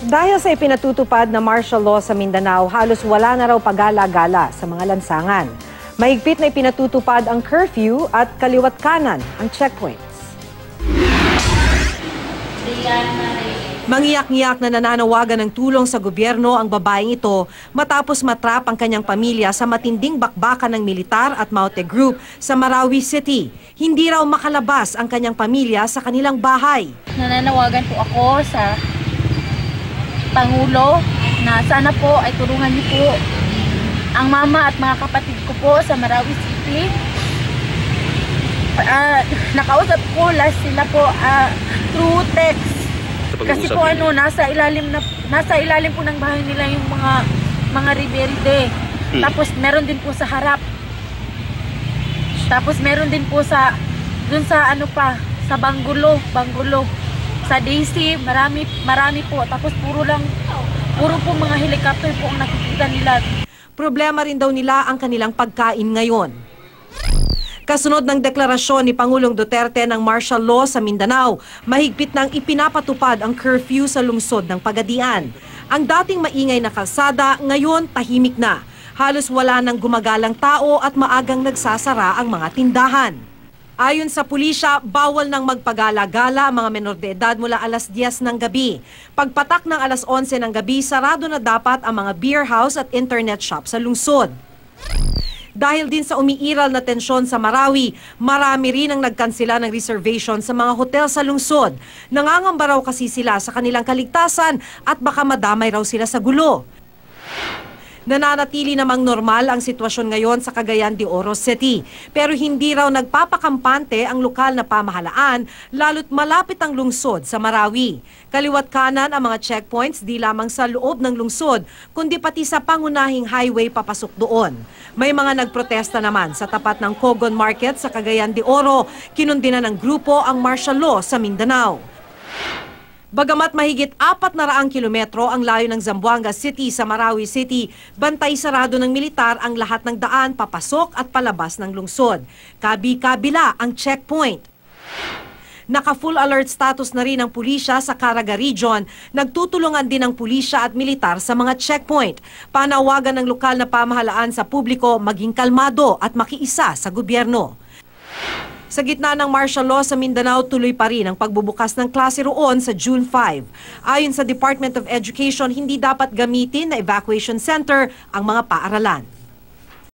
Dahil sa ipinatutupad na martial law sa Mindanao, halos wala na raw pagala-gala sa mga lansangan. Mahigpit na ipinatutupad ang curfew at kaliwat kanan ang checkpoints. Mangiyak-ngiyak na nananawagan ng tulong sa gobyerno ang babaeng ito matapos matrap ang kanyang pamilya sa matinding bakbakan ng militar at Maute Group sa Marawi City. Hindi raw makalabas ang kanyang pamilya sa kanilang bahay. Nananawagan po ako sa Pangulo na sana po ay tulungan niyo po ang mama at mga kapatid ko po sa Marawi City. Nakausap ko last sila po through text. Kasi po nasa ilalim po ng bahay nila yung mga rebelde. Tapos meron din po sa harap. Tapos meron din po sa dun sa sa Bangulo. Sa DC, marami po. Tapos puro po mga helicopter po ang nakikita nila. Problema rin daw nila ang kanilang pagkain ngayon. Kasunod ng deklarasyon ni Pangulong Duterte ng martial law sa Mindanao, mahigpit nang ipinapatupad ang curfew sa lungsod ng Pagadian. Ang dating maingay na kalsada, ngayon tahimik na. Halos wala nang gumagalang tao at maagang nagsasara ang mga tindahan. Ayon sa pulisya, bawal nang magpagala-gala ang mga menor de edad mula alas 10 ng gabi. Pagpatak ng alas 11 ng gabi, sarado na dapat ang mga beer house at internet shop sa lungsod. Dahil din sa umiiral na tensyon sa Marawi, marami rin ang nagkansela ng reservation sa mga hotel sa lungsod. Nangangamba raw kasi sila sa kanilang kaligtasan at baka madamay raw sila sa gulo. Nananatili namang normal ang sitwasyon ngayon sa Cagayan de Oro City. Pero hindi raw nagpapakampante ang lokal na pamahalaan lalo't malapit ang lungsod sa Marawi. Kaliwat kanan ang mga checkpoints di lamang sa loob ng lungsod kundi pati sa pangunahing highway papasok doon. May mga nagprotesta naman sa tapat ng Cogon Market sa Cagayan de Oro. Kinundina ng grupo ang martial law sa Mindanao. Bagamat mahigit 400 kilometro ang layo ng Zamboanga City sa Marawi City, bantay sarado ng militar ang lahat ng daan papasok at palabas ng lungsod. Kabi-kabila ang checkpoint. Naka-full alert status na rin ang pulisya sa Caraga Region. Nagtutulungan din ang pulisya at militar sa mga checkpoint. Panawagan ng lokal na pamahalaan sa publiko maging kalmado at makiisa sa gobyerno. Sa gitna ng martial law sa Mindanao, tuloy pa rin ang pagbubukas ng klase roon sa June 5. Ayon sa Department of Education, hindi dapat gamitin na evacuation center ang mga paaralan.